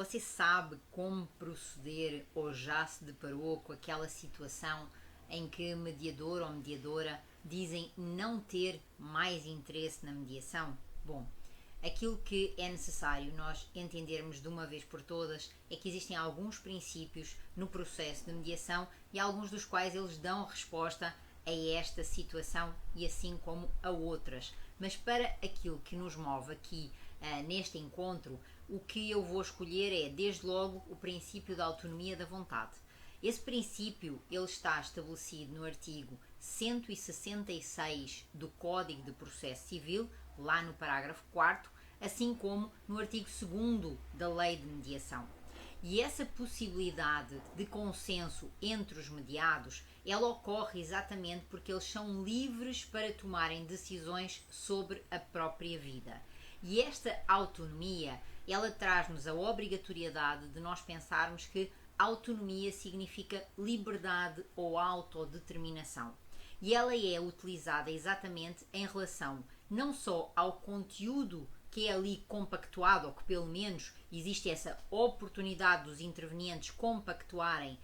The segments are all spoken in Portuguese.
Você sabe como proceder ou já se deparou com aquela situação em que mediador ou mediadora dizem não ter mais interesse na mediação? Bom, aquilo que é necessário nós entendermos de uma vez por todas é que existem alguns princípios no processo de mediação e alguns dos quais eles dão resposta a esta situação e assim como a outras. Mas para aquilo que nos move aqui neste encontro, o que eu vou escolher é, desde logo, o princípio da autonomia da vontade. Esse princípio ele está estabelecido no artigo 166 do Código de Processo Civil, lá no parágrafo 4º, assim como no artigo 2º da Lei de Mediação. E essa possibilidade de consenso entre os mediados, ela ocorre exatamente porque eles são livres para tomarem decisões sobre a própria vida. E esta autonomia, ela traz-nos a obrigatoriedade de nós pensarmos que autonomia significa liberdade ou autodeterminação. E ela é utilizada exatamente em relação não só ao conteúdo que é ali compactuado, ou que pelo menos existe essa oportunidade dos intervenientes compactuarem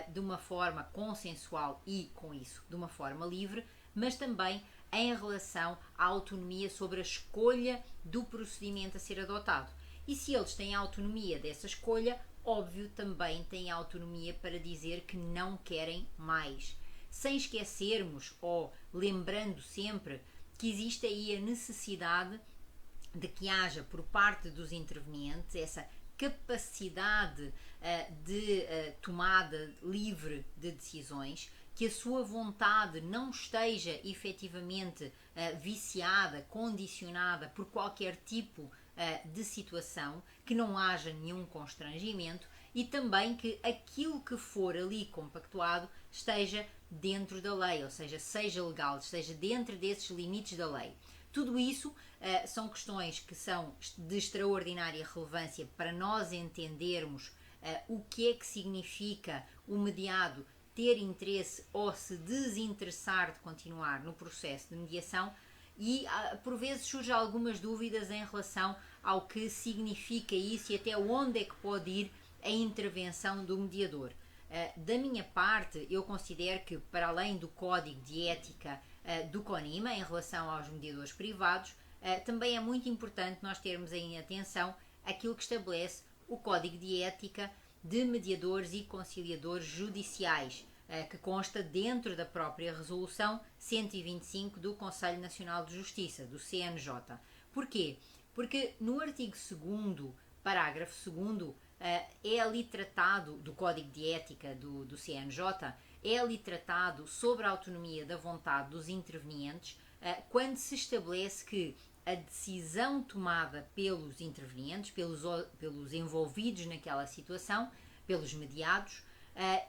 de uma forma consensual e, com isso, de uma forma livre, mas também em relação à autonomia sobre a escolha do procedimento a ser adotado. E se eles têm a autonomia dessa escolha, óbvio, também têm a autonomia para dizer que não querem mais. Sem esquecermos, ou lembrando sempre, que existe aí a necessidade de que haja por parte dos intervenientes essa capacidade de tomada livre de decisões, que a sua vontade não esteja efetivamente viciada, condicionada por qualquer tipo de situação, que não haja nenhum constrangimento e também que aquilo que for ali compactuado esteja dentro da lei, ou seja, seja legal, esteja dentro desses limites da lei. Tudo isso são questões que são de extraordinária relevância para nós entendermos o que é que significa o mediado ter interesse ou se desinteressar de continuar no processo de mediação e por vezes surgem algumas dúvidas em relação ao que significa isso e até onde é que pode ir a intervenção do mediador. Da minha parte, eu considero que, para além do Código de Ética do CONIMA, em relação aos mediadores privados, também é muito importante nós termos em atenção aquilo que estabelece o Código de Ética de Mediadores e Conciliadores Judiciais, que consta dentro da própria Resolução 125 do Conselho Nacional de Justiça, do CNJ. Porquê? Porque no artigo 2º, parágrafo 2º, é ali tratado, do Código de Ética do CNJ, é ali tratado sobre a autonomia da vontade dos intervenientes, quando se estabelece que a decisão tomada pelos intervenientes, pelos envolvidos naquela situação, pelos mediados,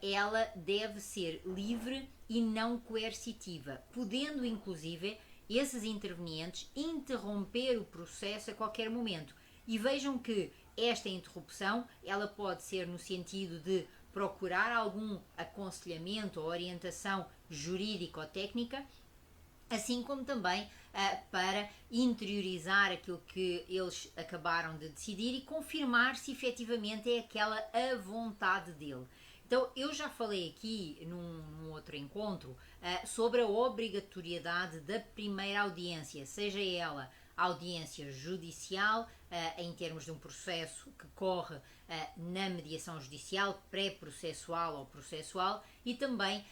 ela deve ser livre e não coercitiva, podendo inclusive esses intervenientes interromper o processo a qualquer momento. E vejam que esta interrupção ela pode ser no sentido de procurar algum aconselhamento ou orientação jurídica ou técnica, assim como também para interiorizar aquilo que eles acabaram de decidir e confirmar se efetivamente é aquela a vontade dele. Então, eu já falei aqui num outro encontro sobre a obrigatoriedade da primeira audiência, seja ela audiência judicial, em termos de um processo que corre na mediação judicial, pré-processual ou processual, e também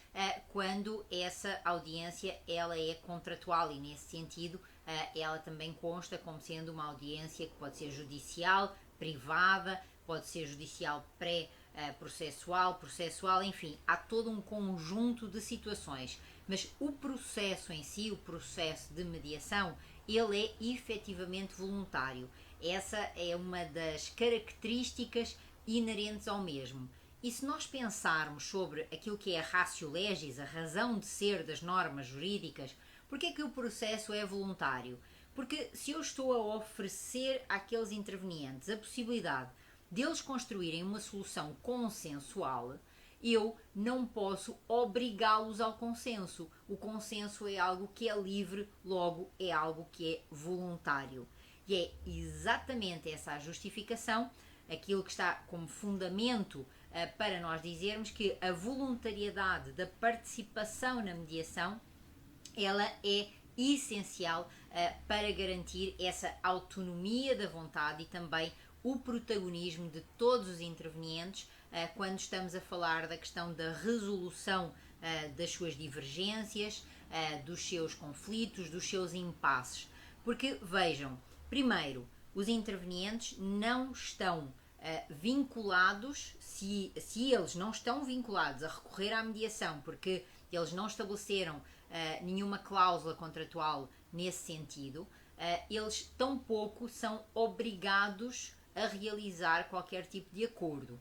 quando essa audiência ela é contratual e, nesse sentido, ela também consta como sendo uma audiência que pode ser judicial, privada, pode ser judicial pré-processual, processual, enfim, há todo um conjunto de situações. Mas o processo em si, o processo de mediação, ele é efetivamente voluntário. Essa é uma das características inerentes ao mesmo. E se nós pensarmos sobre aquilo que é a ratio legis, a razão de ser das normas jurídicas, porque é que o processo é voluntário? Porque se eu estou a oferecer àqueles intervenientes a possibilidade deles construírem uma solução consensual, eu não posso obrigá-los ao consenso. O consenso é algo que é livre, logo é algo que é voluntário. E é exatamente essa a justificação aquilo que está como fundamento para nós dizermos que a voluntariedade da participação na mediação, ela é essencial para garantir essa autonomia da vontade e também o protagonismo de todos os intervenientes quando estamos a falar da questão da resolução das suas divergências, dos seus conflitos, dos seus impasses. Porque, vejam, primeiro, os intervenientes não estão vinculados, se eles não estão vinculados a recorrer à mediação, porque eles não estabeleceram nenhuma cláusula contratual nesse sentido, eles tampouco são obrigados a realizar qualquer tipo de acordo.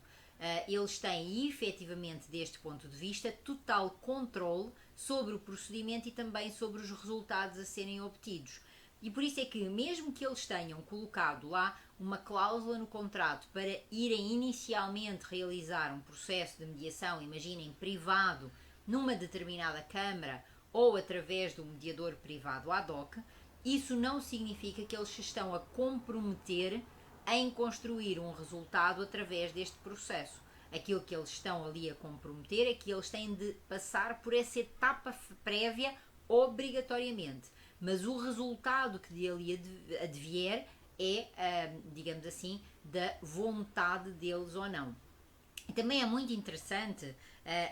Eles têm efetivamente, deste ponto de vista, total controle sobre o procedimento e também sobre os resultados a serem obtidos. E por isso é que, mesmo que eles tenham colocado lá uma cláusula no contrato para irem inicialmente realizar um processo de mediação, imaginem, privado, numa determinada câmara ou através de um mediador privado ad hoc, isso não significa que eles se estão a comprometer em construir um resultado através deste processo. Aquilo que eles estão ali a comprometer é que eles têm de passar por essa etapa prévia obrigatoriamente. Mas o resultado que dele advier é, digamos assim, da vontade deles ou não. E também é muito interessante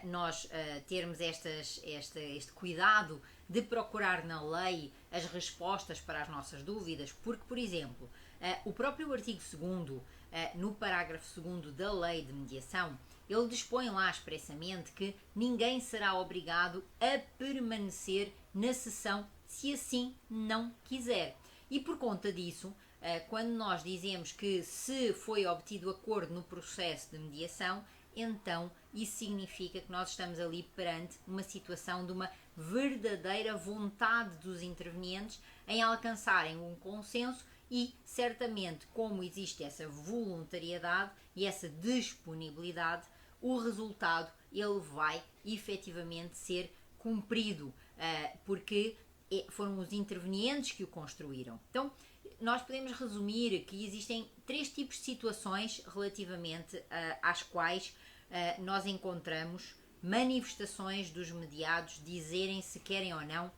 nós termos este cuidado de procurar na lei as respostas para as nossas dúvidas, porque, por exemplo, o próprio artigo 2º, no parágrafo 2º da lei de mediação, ele dispõe lá expressamente que ninguém será obrigado a permanecer na sessão se assim não quiser. E por conta disso, quando nós dizemos que se foi obtido acordo no processo de mediação, então isso significa que nós estamos ali perante uma situação de uma verdadeira vontade dos intervenientes em alcançarem um consenso e, certamente, como existe essa voluntariedade e essa disponibilidade, o resultado ele vai efetivamente ser cumprido, porque foram os intervenientes que o construíram. Então, nós podemos resumir que existem 3 tipos de situações relativamente às quais nós encontramos manifestações dos mediados dizerem se querem ou não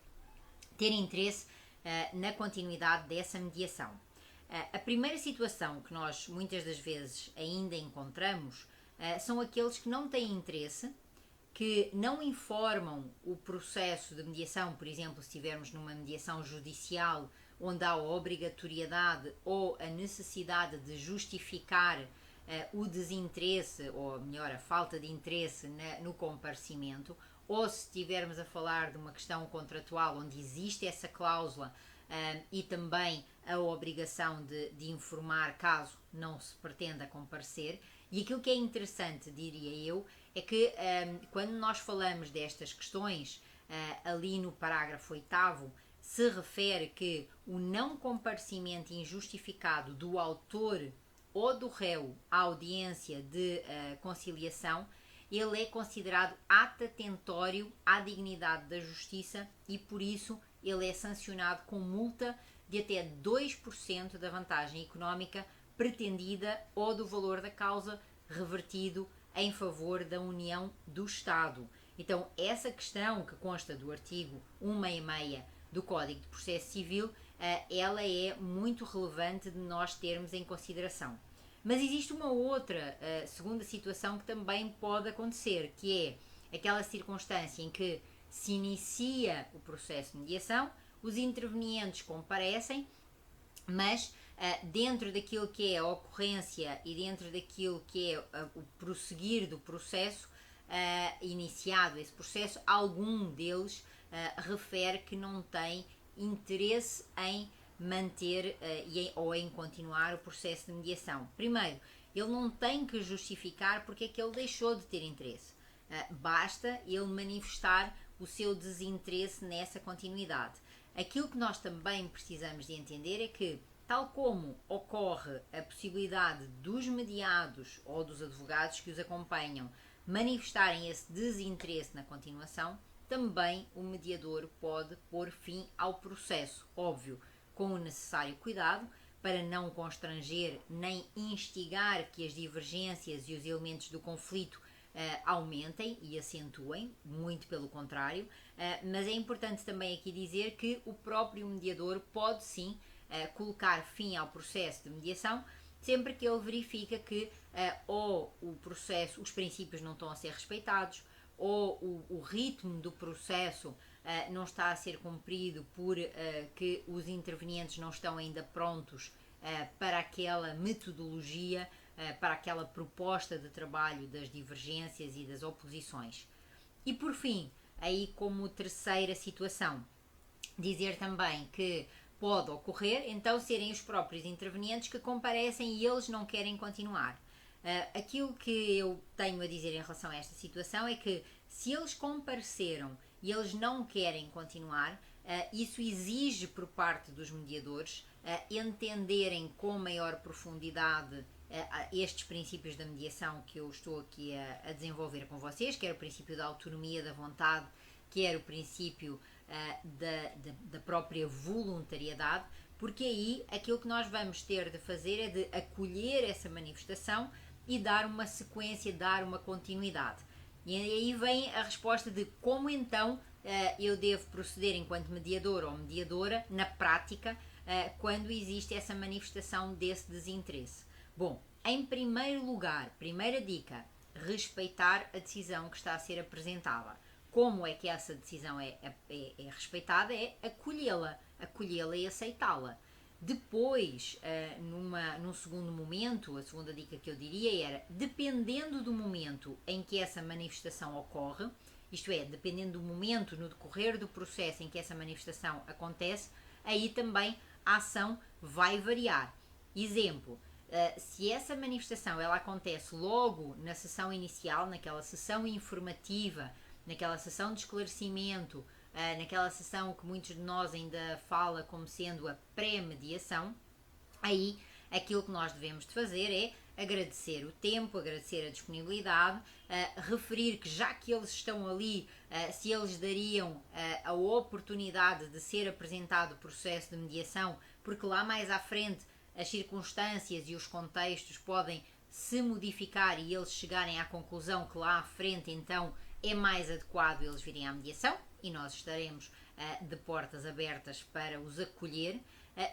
ter interesse na continuidade dessa mediação. A primeira situação que nós muitas das vezes ainda encontramos são aqueles que não têm interesse, que não informam o processo de mediação, por exemplo, se estivermos numa mediação judicial onde há a obrigatoriedade ou a necessidade de justificar o desinteresse, ou melhor, a falta de interesse no comparecimento, ou se estivermos a falar de uma questão contratual onde existe essa cláusula e também a obrigação de informar caso não se pretenda comparecer. E aquilo que é interessante, diria eu, é que quando nós falamos destas questões, ali no parágrafo 8º, se refere que o não comparecimento injustificado do autor ou do réu à audiência de conciliação, ele é considerado ato atentório à dignidade da justiça e, por isso, ele é sancionado com multa de até 2% da vantagem económica pretendida ou do valor da causa revertido em favor da União do Estado. Então, essa questão que consta do artigo 166 do Código de Processo Civil, ela é muito relevante de nós termos em consideração. Mas existe uma outra segunda situação que também pode acontecer, que é aquela circunstância em que se inicia o processo de mediação, os intervenientes comparecem, mas dentro daquilo que é a ocorrência e dentro daquilo que é o prosseguir do processo, iniciado esse processo, algum deles refere que não tem interesse em manter ou em continuar o processo de mediação. Primeiro, ele não tem que justificar porque é que ele deixou de ter interesse. Basta ele manifestar o seu desinteresse nessa continuidade. Aquilo que nós também precisamos de entender é que, tal como ocorre a possibilidade dos mediados ou dos advogados que os acompanham manifestarem esse desinteresse na continuação, também o mediador pode pôr fim ao processo, óbvio, com o necessário cuidado, para não constranger nem instigar que as divergências e os elementos do conflito aumentem e acentuem, muito pelo contrário, mas é importante também aqui dizer que o próprio mediador pode sim colocar fim ao processo de mediação sempre que ele verifica que ou o processo, os princípios não estão a ser respeitados, ou o ritmo do processo não está a ser cumprido por que os intervenientes não estão ainda prontos para aquela metodologia, para aquela proposta de trabalho das divergências e das oposições. E por fim, aí como terceira situação, dizer também que pode ocorrer então serem os próprios intervenientes que comparecem e eles não querem continuar. Aquilo que eu tenho a dizer em relação a esta situação é que se eles compareceram e eles não querem continuar, isso exige por parte dos mediadores entenderem com maior profundidade estes princípios da mediação que eu estou aqui a desenvolver com vocês, quer o princípio da autonomia da vontade, quer o princípio da própria voluntariedade, porque aí aquilo que nós vamos ter de fazer é de acolher essa manifestação e dar uma sequência, dar uma continuidade. E aí vem a resposta de como então eu devo proceder enquanto mediador ou mediadora na prática quando existe essa manifestação desse desinteresse. Bom, em primeiro lugar, primeira dica, respeitar a decisão que está a ser apresentada. Como é que essa decisão é respeitada? É acolhê-la e aceitá-la. Depois, num segundo momento, a segunda dica que eu diria era, dependendo do momento em que essa manifestação ocorre, isto é, dependendo do momento no decorrer do processo em que essa manifestação acontece, aí também a ação vai variar. Exemplo, se essa manifestação ela acontece logo na sessão inicial, naquela sessão informativa, naquela sessão de esclarecimento, naquela sessão que muitos de nós ainda fala como sendo a pré-mediação, aí aquilo que nós devemos de fazer é agradecer o tempo, agradecer a disponibilidade, referir que já que eles estão ali, se eles dariam a oportunidade de ser apresentado o processo de mediação, porque lá mais à frente as circunstâncias e os contextos podem se modificar e eles chegarem à conclusão que lá à frente então é mais adequado eles virem à mediação e nós estaremos de portas abertas para os acolher,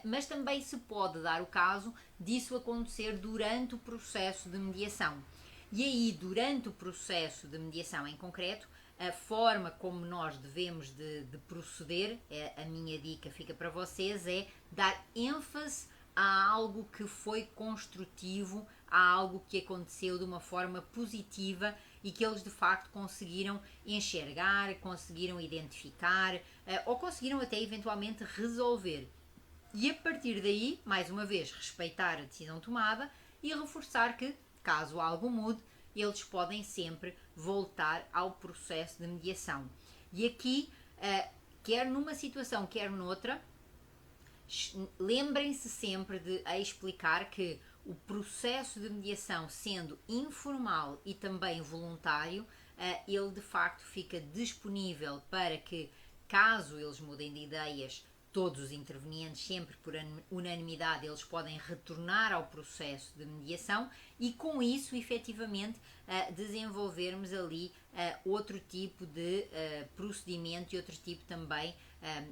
mas também se pode dar o caso disso acontecer durante o processo de mediação. E aí, durante o processo de mediação em concreto, a forma como nós devemos de proceder, a minha dica fica para vocês, é dar ênfase a algo que foi construtivo, a algo que aconteceu de uma forma positiva e que eles de facto conseguiram enxergar, conseguiram identificar ou conseguiram até eventualmente resolver. E a partir daí, mais uma vez, respeitar a decisão tomada e reforçar que, caso algo mude, eles podem sempre voltar ao processo de mediação. E aqui, quer numa situação, quer noutra, lembrem-se sempre de explicar que o processo de mediação, sendo informal e também voluntário, ele de facto fica disponível para que, caso eles mudem de ideias, todos os intervenientes, sempre por unanimidade, eles podem retornar ao processo de mediação e com isso, efetivamente, desenvolvermos ali outro tipo de procedimento e outro tipo também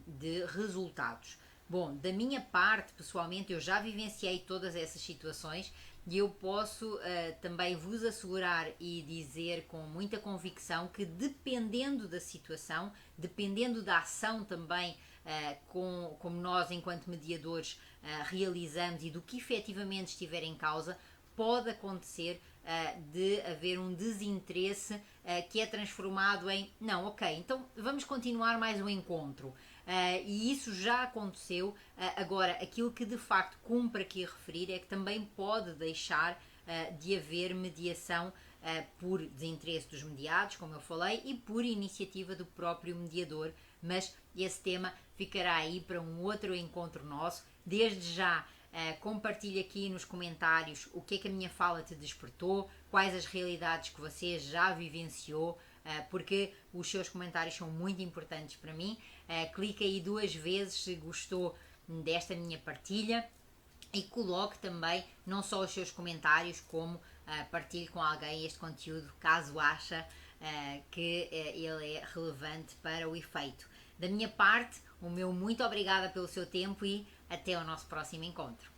de resultados. Bom, da minha parte, pessoalmente, eu já vivenciei todas essas situações e eu posso também vos assegurar e dizer com muita convicção que dependendo da situação, dependendo da ação também como nós enquanto mediadores realizamos e do que efetivamente estiver em causa, pode acontecer de haver um desinteresse que é transformado em não, ok, então vamos continuar mais um encontro. E isso já aconteceu. Agora, aquilo que de facto cumpre aqui a referir é que também pode deixar de haver mediação por desinteresse dos mediados, como eu falei, e por iniciativa do próprio mediador, mas esse tema ficará aí para um outro encontro nosso. Desde já, compartilhe aqui nos comentários o que é que a minha fala te despertou, quais as realidades que você já vivenciou, porque os seus comentários são muito importantes para mim. Clique aí 2 vezes se gostou desta minha partilha e coloque também não só os seus comentários, como partilhe com alguém este conteúdo, caso acha que ele é relevante para o efeito. Da minha parte, o meu muito obrigada pelo seu tempo e até ao nosso próximo encontro.